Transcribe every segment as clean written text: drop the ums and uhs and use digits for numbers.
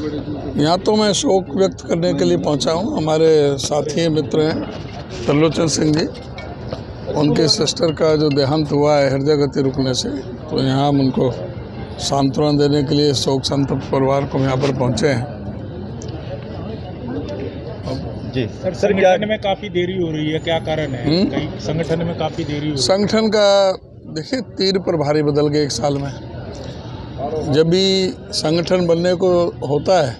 यहाँ तो मैं शोक व्यक्त करने के लिए पहुँचा हूँ। हमारे साथी मित्र हैं त्रिलोचन सिंह जी, उनके सिस्टर का जो देहांत हुआ है हृदय गति रुकने से, तो यहाँ हम उनको सांत्वना देने के लिए शोक संतप्त परिवार को यहाँ पर पहुँचे हैं। जी सर, संगठन में काफ़ी देरी हो रही है, क्या कारण है? कहीं संगठन में काफ़ी देरी हो रही है। संगठन का देखिए 3 प्रभारी बदल गए 1 साल में। जब भी संगठन बनने को होता है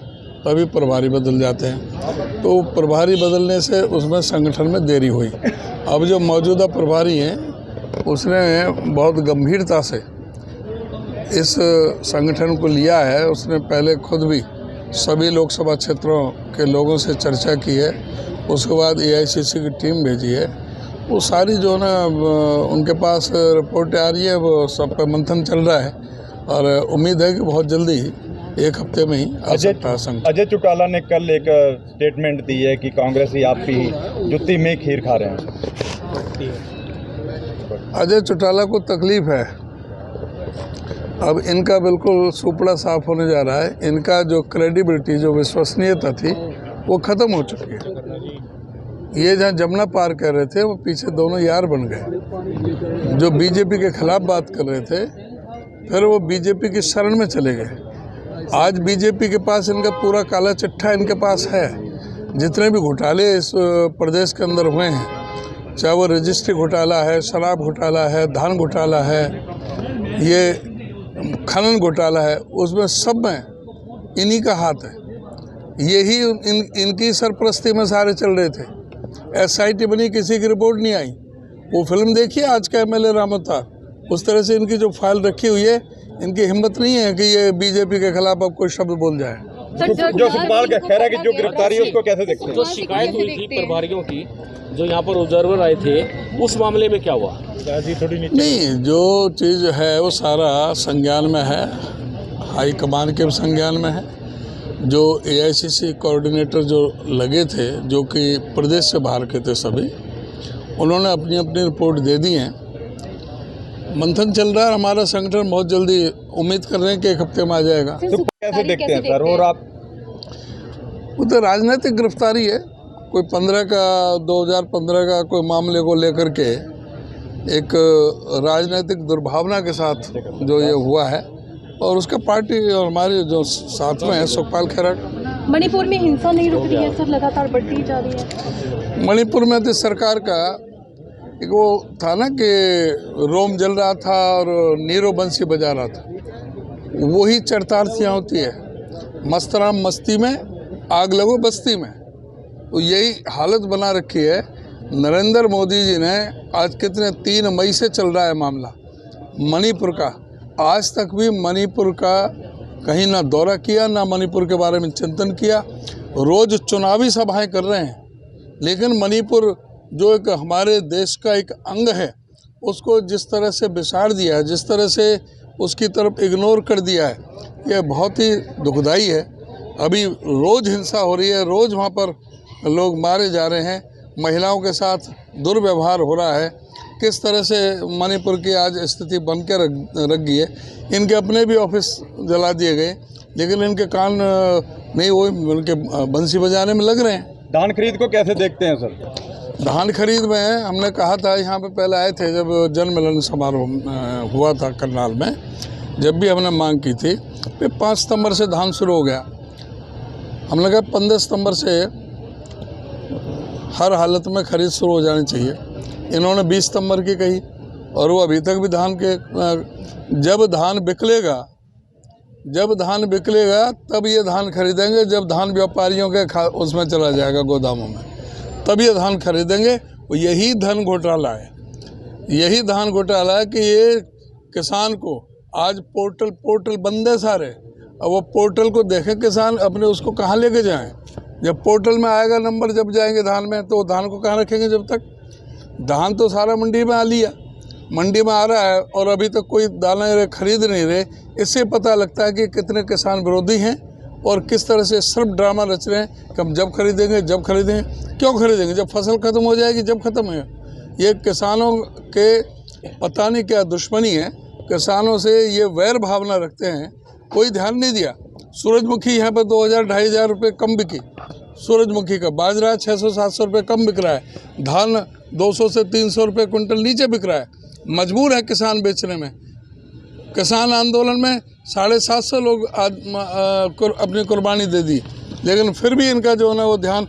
तभी प्रभारी बदल जाते हैं, तो प्रभारी बदलने से उसमें संगठन में देरी हुई। अब जो मौजूदा प्रभारी हैं उसने बहुत गंभीरता से इस संगठन को लिया है। उसने पहले खुद भी सभी लोकसभा क्षेत्रों के लोगों से चर्चा की है, उसके बाद एआईसीसी की टीम भेजी है। वो सारी जो ना उनके पास रिपोर्टें आ रही है, वो सब पे मंथन चल रहा है और उम्मीद है कि बहुत जल्दी 1 हफ्ते में ही आ सकता है संगठन। अजय चौटाला ने कल एक स्टेटमेंट दी है कि कांग्रेस ही आपकी जुत्ती में खीर खा रहे हैं। अजय चौटाला को तकलीफ है, अब इनका बिल्कुल सुपड़ा साफ होने जा रहा है। इनका जो क्रेडिबिलिटी, जो विश्वसनीयता थी, वो ख़त्म हो चुकी है। ये जहाँ जमुना पार कर रहे थे, वो पीछे दोनों यार बन गए। जो बीजेपी के खिलाफ बात कर रहे थे, फिर वो बीजेपी की शरण में चले गए। आज बीजेपी के पास इनका पूरा काला चिट्ठा इनके पास है। जितने भी घोटाले इस प्रदेश के अंदर हुए हैं, चाहे वो रजिस्ट्री घोटाला है, शराब घोटाला है, धान घोटाला है, ये खनन घोटाला है, उसमें सब में इन्हीं का हाथ है। यही इनकी सरपरस्ती में सारे चल रहे थे। एसआईटी बनी, किसी की रिपोर्ट नहीं आई। वो फिल्म देखिए आज का एमएलए रामोता, उस तरह से इनकी जो फाइल रखी हुई है, इनकी हिम्मत नहीं है कि ये बीजेपी के खिलाफ अब कोई शब्द बोल जाए। जो सुखपाल खैरा की जो गिरफ्तारी है उसको कैसे देखते हैं? जो शिकायत हुई थी प्रभारियों की, जो यहाँ पर ऑब्जर्वर आए थे, उस मामले में क्या हुआ? नहीं, जो चीज़ है वो सारा संज्ञान में है, हाईकमान के संज्ञान में है। जो एआईसीसी कोऑर्डिनेटर जो लगे थे, जो कि प्रदेश से बाहर के थे सभी, उन्होंने अपनी अपनी रिपोर्ट दे दी हैं। मंथन चल रहा है। हमारा संगठन बहुत जल्दी, उम्मीद कर रहे हैं कि 1 हफ्ते में आ जाएगा। तो कैसे देखते हैं सर? और आप? वो तो राजनीतिक गिरफ्तारी है। कोई 2015 का कोई मामले को लेकर के एक राजनीतिक दुर्भावना के साथ जो ये हुआ है, और उसका पार्टी और हमारे जो साथ में है सुखपाल खैरा। मणिपुर में हिंसा नहीं रुक रही है सर, लगातार बढ़ती जा रही है। मणिपुर में तो सरकार का एक वो था ना कि रोम जल रहा था और नीरो बंसी बजा रहा था, वही चरितार्थ यहाँ होती है। मस्तराम मस्ती में, आग लगो बस्ती में। तो यही हालत बना रखी है। नरेंद्र मोदी जी ने आज कितने 3 मई से चल रहा है मामला मणिपुर का, आज तक भी मणिपुर का कहीं ना दौरा किया, ना मणिपुर के बारे में चिंतन किया। रोज़ चुनावी सभाएं कर रहे हैं, लेकिन मणिपुर जो एक हमारे देश का एक अंग है, उसको जिस तरह से बिसाड़ दिया है, जिस तरह से उसकी तरफ इग्नोर कर दिया है, यह बहुत ही दुखदाई है। अभी रोज़ हिंसा हो रही है, रोज़ वहाँ पर लोग मारे जा रहे हैं, महिलाओं के साथ दुर्व्यवहार हो रहा है। किस तरह से मणिपुर की आज स्थिति बन के रख गई है। इनके अपने भी ऑफिस जला दिए गए, लेकिन इनके कान नहीं, वो उनके बंसी बजाने में लग रहे हैं। धान खरीद को कैसे देखते हैं सर? धान खरीद में हमने कहा था, यहाँ पे पहले आए थे जब जन मिलन समारोह हुआ था करनाल में, जब भी हमने मांग की थी, फिर 5 सितंबर से धान शुरू हो गया। हमने कहा 15 सितंबर से हर हालत में खरीद शुरू हो जानी चाहिए। इन्होंने 20 सितंबर की कही, और वो अभी तक भी धान के जब धान बिकलेगा तब ये धान खरीदेंगे। जब धान व्यापारियों के उसमें चला जाएगा गोदामों में, तब ये धान खरीदेंगे। यही धन घोटाला है, यही धान घोटाला है कि ये किसान को आज पोर्टल बंद है सारे। अब वो पोर्टल को देखें किसान, अपने उसको कहाँ लेके जाएं? जब पोर्टल में आएगा नंबर, जब जाएंगे धान में, तो धान को कहाँ रखेंगे? जब तक धान तो सारा मंडी में आ लिया, मंडी में आ रहा है और अभी तक कोई दाना खरीद नहीं रहे। इससे पता लगता है कि कितने किसान विरोधी हैं और किस तरह से सिर्फ ड्रामा रच रहे हैं कि हम जब खरीदेंगे। क्यों खरीदेंगे? जब फसल खत्म हो जाएगी, जब खत्म है। ये किसानों के पता नहीं क्या दुश्मनी है, किसानों से ये वैर भावना रखते हैं, कोई ध्यान नहीं दिया। सूरजमुखी यहाँ पर 2000-2500 रुपये कम बिकी सूरजमुखी का। बाजरा 600-700 रुपये कम बिक रहा है। धान 200 से 300 रुपये कुंटल नीचे बिक रहा है। मजबूर है किसान बेचने में। किसान आंदोलन में 750 लोग अपनी कुर्बानी दे दी, लेकिन फिर भी इनका जो है ना वो ध्यान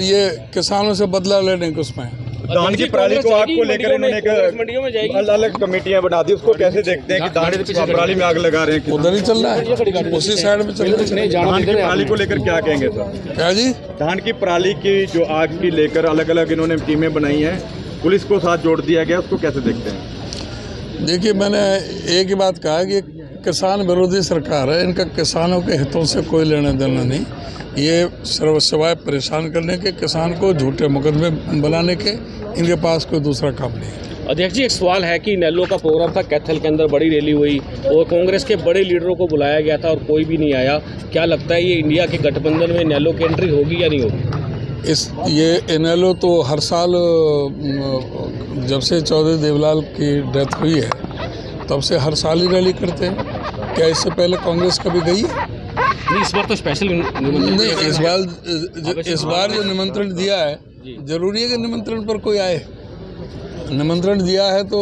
ये किसानों से बदला लेने के उसमें है। धान की पराली को आग को लेकर इन्होंने अलग कमेटियां बना दी, उसको कैसे देखते हैं कि धान की पराली में आग लगा रहे हैं? उधर ही चल रहा है, उसी साइड में चल रहा है। धान की पराली को लेकर क्या कहेंगे सर? क्या जी? धान की पराली की जो आग की लेकर अलग अलग इन्होंने टीमें बनाई हैं, पुलिस को साथ जोड़ दिया गया, उसको कैसे देखते हैं? देखिए, मैंने एक ही बात कहा कि किसान विरोधी सरकार है, इनका किसानों के हितों से कोई लेना देना नहीं। ये सिवाय परेशान करने के, किसान को झूठे मुकदमे बनाने के, इनके पास कोई दूसरा काम नहीं है। अध्यक्ष जी, एक सवाल है कि इनेलो का प्रोग्राम था, कैथल के अंदर बड़ी रैली हुई और कांग्रेस के बड़े लीडरों को बुलाया गया था और कोई भी नहीं आया। क्या लगता है ये इंडिया के गठबंधन में इनेलो की एंट्री होगी या नहीं होगी? ये इनेलो तो हर साल जब से चौधरी देवलाल की डेथ हुई है तब से हर साल ही रैली करते हैं। क्या इससे पहले कांग्रेस कभी गई है? नहीं, इस बार तो स्पेशल नहीं, इस बार जो निमंत्रण दिया है, जरूरी है कि निमंत्रण पर कोई आए। निमंत्रण दिया है तो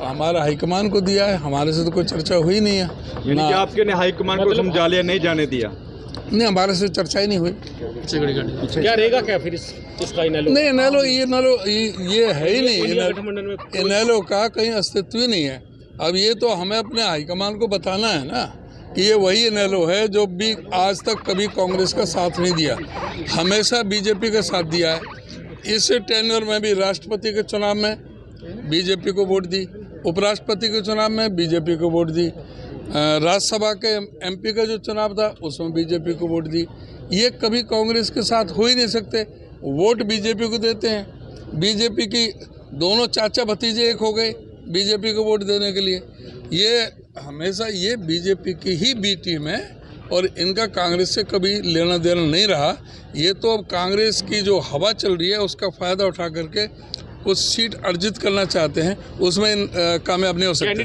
हमारा हाईकमान को दिया है, हमारे से तो कोई चर्चा हुई नहीं है। यानी कि आपके ने हाईकमान को समझा लिया, नहीं जाने दिया? नहीं, हमारे से चर्चा ही नहीं हुई। क्या रहेगा क्या फिर इसका इनेलो? नहीं, इनेलो ये है ही नहीं। इनेलो का कहीं अस्तित्व ही नहीं है। अब ये तो हमें अपने हाईकमान को बताना है ना कि ये वही इनेलो है जो भी आज तक कभी कांग्रेस का साथ नहीं दिया, हमेशा बीजेपी का साथ दिया है। इस टेन्योर में भी राष्ट्रपति के चुनाव में बीजेपी को वोट दी, उपराष्ट्रपति के चुनाव में बीजेपी को वोट दी, राज्यसभा के एमपी का जो चुनाव था उसमें बीजेपी को वोट दी। ये कभी कांग्रेस के साथ हो ही नहीं सकते। वोट बीजेपी को देते हैं। बीजेपी की दोनों चाचा भतीजे एक हो गए बीजेपी को वोट देने के लिए। ये हमेशा ये बीजेपी की ही बी टीम है और इनका कांग्रेस से कभी लेना देना नहीं रहा। ये तो अब कांग्रेस की जो हवा चल रही है उसका फ़ायदा उठा करके कुछ सीट अर्जित करना चाहते हैं, उसमें कामयाब नहीं हो सकते।